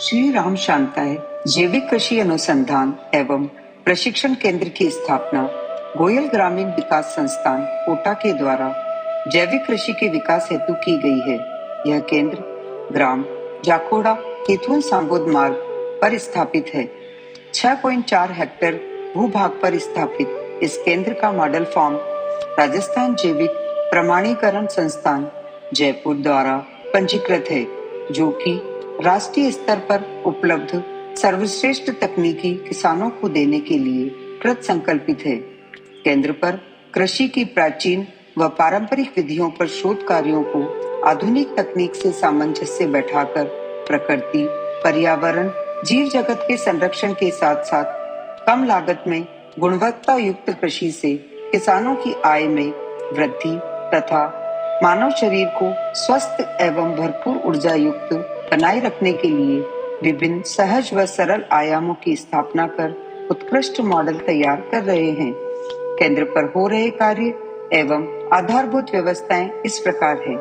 श्री राम शांताय जैविक कृषि अनुसंधान एवं प्रशिक्षण केंद्र की स्थापना गोयल ग्रामीण विकास संस्थान कोटा के द्वारा जैविक कृषि के विकास हेतु की गई है। यह केंद्र ग्राम जाकोड़ा केथुन सांगोद मार्ग पर स्थापित है। 6.4 हेक्टेयर भूभाग पर स्थापित इस केंद्र का मॉडल फार्म राजस्थान जैविक प्रमाणीकरण संस्थान जयपुर द्वारा पंजीकृत है, जो कि राष्ट्रीय स्तर पर उपलब्ध सर्वश्रेष्ठ तकनीकी किसानों को देने के लिए कृत संकल्पित है। केंद्र पर कृषि की प्राचीन व पारंपरिक विधियों पर शोध कार्यों को आधुनिक तकनीक से सामंजस्य बैठाकर प्रकृति, पर्यावरण, जीव जगत के संरक्षण के साथ साथ कम लागत में गुणवत्ता युक्त कृषि से किसानों की आय में वृद्धि तथा मानव शरीर को स्वस्थ एवं भरपूर ऊर्जा युक्त बनाए रखने के लिए विभिन्न सहज व सरल आयामों की स्थापना कर उत्कृष्ट मॉडल तैयार कर रहे हैं। केंद्र पर हो रहे कार्य एवं आधारभूत व्यवस्थाएं इस प्रकार है।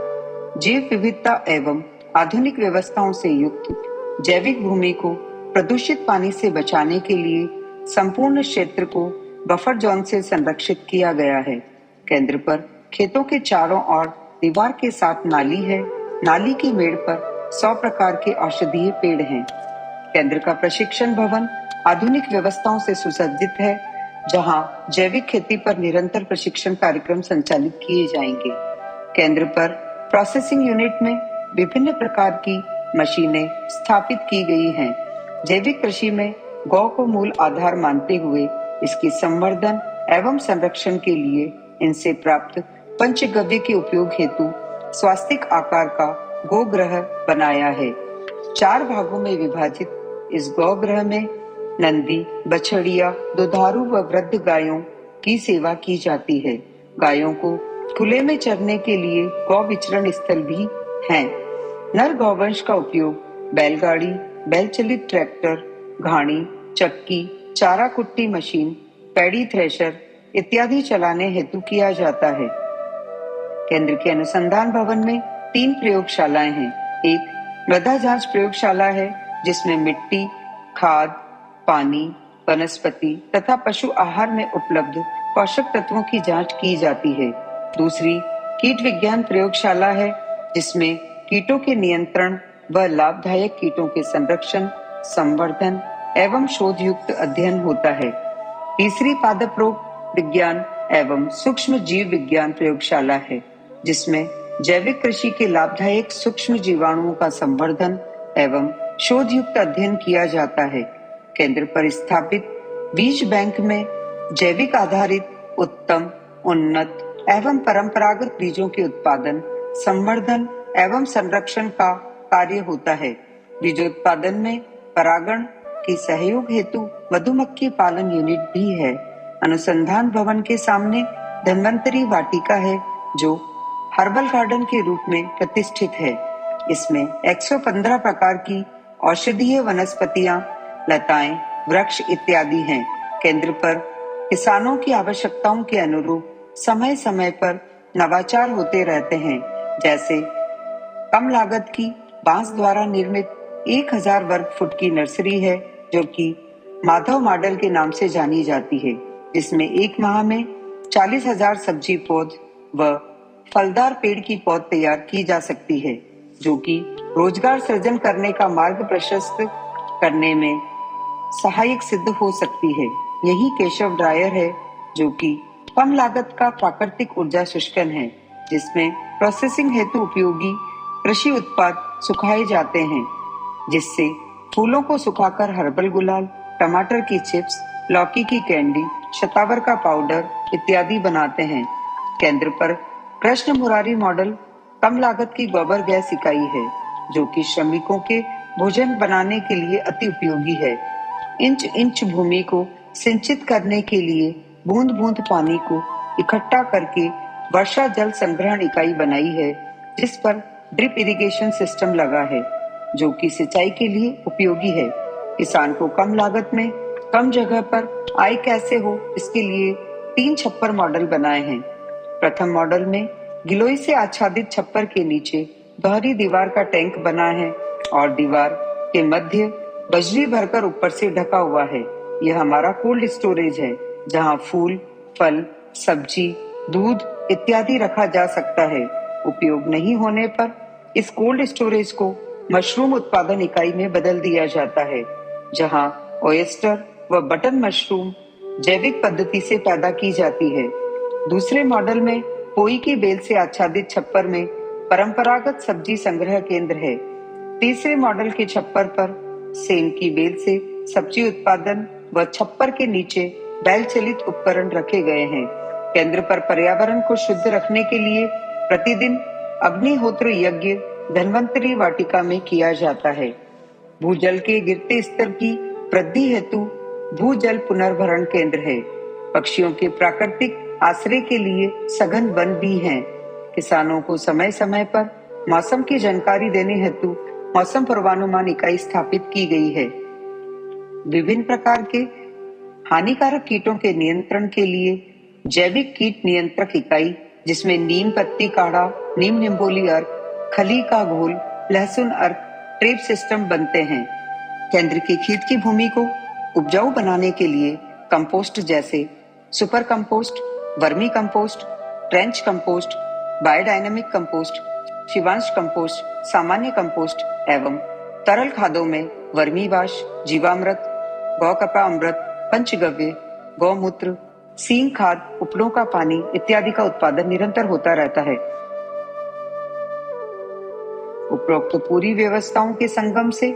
जैव विविधता एवं आधुनिक व्यवस्थाओं से युक्त जैविक भूमि को प्रदूषित पानी से बचाने के लिए संपूर्ण क्षेत्र को बफर जोन से संरक्षित किया गया है। केंद्र पर खेतों के चारों ओर दीवार के साथ नाली है। नाली की मेड़ पर 100 प्रकार के औषधीय पेड़ हैं। केंद्र का प्रशिक्षण भवन आधुनिक व्यवस्थाओं से सुसज्जित है, जहां जैविक खेती पर निरंतर प्रशिक्षण कार्यक्रम संचालित किए जाएंगे। केंद्र पर प्रोसेसिंग यूनिट में विभिन्न प्रकार की मशीनें स्थापित की गई हैं। जैविक कृषि में गौ को मूल आधार मानते हुए इसकी संवर्धन एवं संरक्षण के लिए इनसे प्राप्त पंचगव्य के उपयोग हेतु स्वास्तिक आकार का गौगृह बनाया है। 4 भागों में विभाजित इस गौगृह में नंदी, बछड़िया, दुधारू व वृद्ध गायों की सेवा की जाती है। गायों को खुले में चरने के लिए गौ विचरण स्थल भी हैं। नर गौवंश का उपयोग बैलगाड़ी, बैल चलित ट्रैक्टर, घाणी, चक्की, चारा कुट्टी मशीन, पैडी थ्रेशर इत्यादि चलाने हेतु किया जाता है। केंद्र के अनुसंधान भवन में 3 प्रयोगशालाएं हैं। एक मृदा जांच प्रयोगशाला है, जिसमें मिट्टी, खाद, पानी, वनस्पति तथा पशु आहार में उपलब्ध पोषक तत्वों की जांच की जाती है। दूसरी कीट विज्ञान प्रयोगशाला है, जिसमें कीटों के नियंत्रण व लाभदायक कीटों के संरक्षण, संवर्धन एवं शोध युक्त अध्ययन होता है। तीसरी पादप रोग विज्ञान एवं सूक्ष्म जीव विज्ञान प्रयोगशाला है, जिसमें जैविक कृषि के लाभदायक सूक्ष्म जीवाणुओं का संवर्धन एवं शोध युक्त अध्ययन किया जाता है। केंद्र पर स्थापित बीज बैंक में जैविक आधारित उत्तम, उन्नत एवं परंपरागत बीजों के उत्पादन, संवर्धन एवं संरक्षण का कार्य होता है। बीजोत्पादन में परागण की सहयोग हेतु मधुमक्खी पालन यूनिट भी है। अनुसंधान भवन के सामने धन्वंतरी वाटिका है, जो हर्बल गार्डन के रूप में प्रतिष्ठित है। इसमें 115 प्रकार की औषधीय वनस्पतियां, लताएं, वृक्ष इत्यादि हैं। केंद्र पर किसानों की आवश्यकताओं के अनुरूप समय समय पर नवाचार होते रहते हैं। जैसे कम लागत की बांस द्वारा निर्मित 1000 वर्ग फुट की नर्सरी है, जो कि माधव मॉडल के नाम से जानी जाती है, जिसमें 1 माह में 40,000 सब्जी पौध व फलदार पेड़ की पौध तैयार की जा सकती है, जो कि रोजगार सृजन करने का मार्ग प्रशस्त करने में सहायक सिद्ध हो सकती है। यही केशव ड्रायर है, जो कि कम लागत का प्राकृतिक ऊर्जा शुष्कन है, जिसमें प्रोसेसिंग हेतु उपयोगी कृषि उत्पाद सुखाए जाते हैं, जिससे फूलों को सुखाकर हर्बल गुलाल, टमाटर की चिप्स, लौकी की कैंडी, शतावर का पाउडर इत्यादि बनाते हैं। केंद्र पर कृष्ण मुरारी मॉडल कम लागत की गोबर गैस इकाई है, जो कि श्रमिकों के भोजन बनाने के लिए अति उपयोगी है। इंच इंच भूमि को सिंचित करने के लिए बूंद बूंद पानी को इकट्ठा करके वर्षा जल संग्रहण इकाई बनाई है, जिस पर ड्रिप इरिगेशन सिस्टम लगा है, जो कि सिंचाई के लिए उपयोगी है। किसान को कम लागत में कम जगह पर आय कैसे हो, इसके लिए 3 छप्पर मॉडल बनाए हैं। प्रथम मॉडल में गिलोय से आच्छादित छप्पर के नीचे दोहरी दीवार का टैंक बना है और दीवार के मध्य बजरी भरकर ऊपर से ढका हुआ है। यह हमारा कोल्ड स्टोरेज है, जहां फूल, फल, सब्जी, दूध इत्यादि रखा जा सकता है। उपयोग नहीं होने पर इस कोल्ड स्टोरेज को मशरूम उत्पादन इकाई में बदल दिया जाता है, जहां ओयस्टर व बटन मशरूम जैविक पद्धति से पैदा की जाती है। दूसरे मॉडल में पोई की बेल से आच्छादित छप्पर में परंपरागत सब्जी संग्रह केंद्र है। तीसरे मॉडल के छप्पर पर सेम की बेल से सब्जी उत्पादन व छप्पर के नीचे बैल चलित उपकरण रखे गए हैं। केंद्र पर पर्यावरण को शुद्ध रखने के लिए प्रतिदिन अग्निहोत्र यज्ञ धन्वंतरी वाटिका में किया जाता है। भूजल के गिरते स्तर की वृद्धि हेतु भूजल पुनर्भरण केंद्र है। पक्षियों के प्राकृतिक आश्रय के लिए सघन वन भी हैं। किसानों को समय समय पर मौसम की जानकारी देने हेतु मौसम पूर्वानुमान इकाई स्थापित की गई है। विभिन्न प्रकार के हानिकारक कीटों के नियंत्रण के लिए जैविक कीट नियंत्रक इकाई, जिसमें नीम पत्ती काढ़ा, नीम निम्बोली अर्क, खली का घोल, लहसुन अर्क, ट्रेप सिस्टम बनते हैं। केंद्र के खेत की भूमि को उपजाऊ बनाने के लिए कंपोस्ट जैसे super compost, vermicompost, trench compost, biodynamic compost, Shivansh compost, सामान्य कंपोस्ट एवं तरल खादों में वर्मी वाश, जीवामृत, गौकपा अमृत, पंचगव्य, गौमूत्र, सींग खाद, उपड़ों का पानी इत्यादि का उत्पादन निरंतर होता रहता है। उपरोक्त पूरी व्यवस्थाओं के संगम से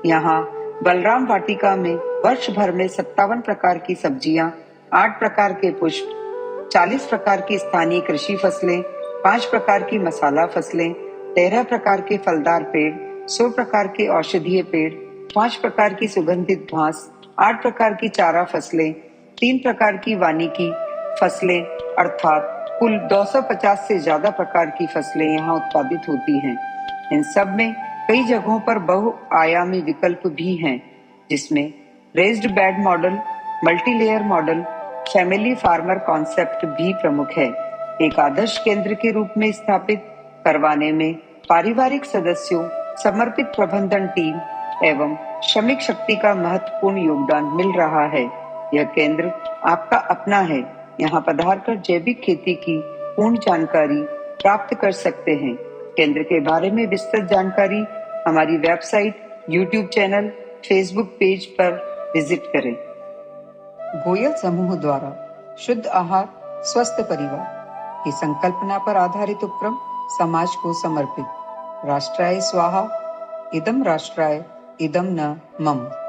यहाँ बलराम वाटिका में वर्ष भर में 57 प्रकार की सब्जियां, 8 प्रकार के पुष्प, 40 प्रकार की स्थानीय कृषि फसलें, 5 प्रकार की मसाला फसलें, 13 प्रकार के फलदार पेड़, 100 प्रकार के औषधीय पेड़, 5 प्रकार की सुगंधित घास, 8 प्रकार की चारा फसलें, 3 प्रकार की वानिकी फसलें अर्थात कुल 250 से ज्यादा प्रकार की फसलें यहाँ उत्पादित होती हैं। इन सब में कई जगहों पर बहुआयामी विकल्प भी हैं, जिसमें raised bed model, multilayer model, family farmer concept भी प्रमुख है। एक आदर्श केंद्र के रूप में स्थापित करवाने में पारिवारिक सदस्यों, समर्पित प्रबंधन टीम एवं श्रमिक शक्ति का महत्वपूर्ण योगदान मिल रहा है। यह केंद्र आपका अपना है। यहाँ पधारकर जैविक खेती की पूर्ण जानकारी प्राप्त कर सकते हैं। केंद्र के बारे में विस्तृत जानकारी हमारी website, YouTube channel, Facebook page पर विजिट करें। गोयल समूह द्वारा शुद्ध आहार, स्वस्थ परिवार की संकल्पना पर आधारित उपक्रम समाज को समर्पित। राष्ट्राय स्वाहा, इदं राष्ट्राय, इदं न मम।